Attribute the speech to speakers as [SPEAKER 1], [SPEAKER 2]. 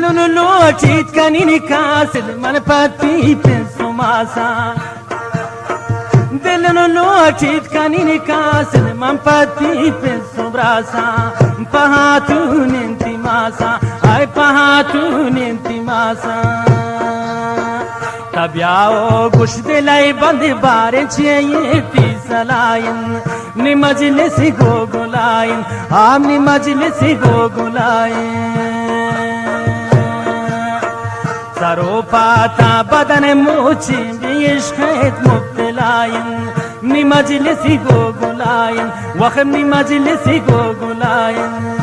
[SPEAKER 1] دلون لوچیت کنین کاسل من پتی پنسو ماسا دلون لوچیت کنین کاسل من پتی پنسو براسا پهاتون انتی ماسا ای پهاتون انتی ماسا تبیاو گوش دلای بند بارن چیه تی سلاین نی مجلسی گو گلاین آم نی مجلسی گو گلاین سرو پاتا بدن موچی بیشکت مبتلاین نی مجلسی گو گلاین وخم نی مجلسی گو گلاین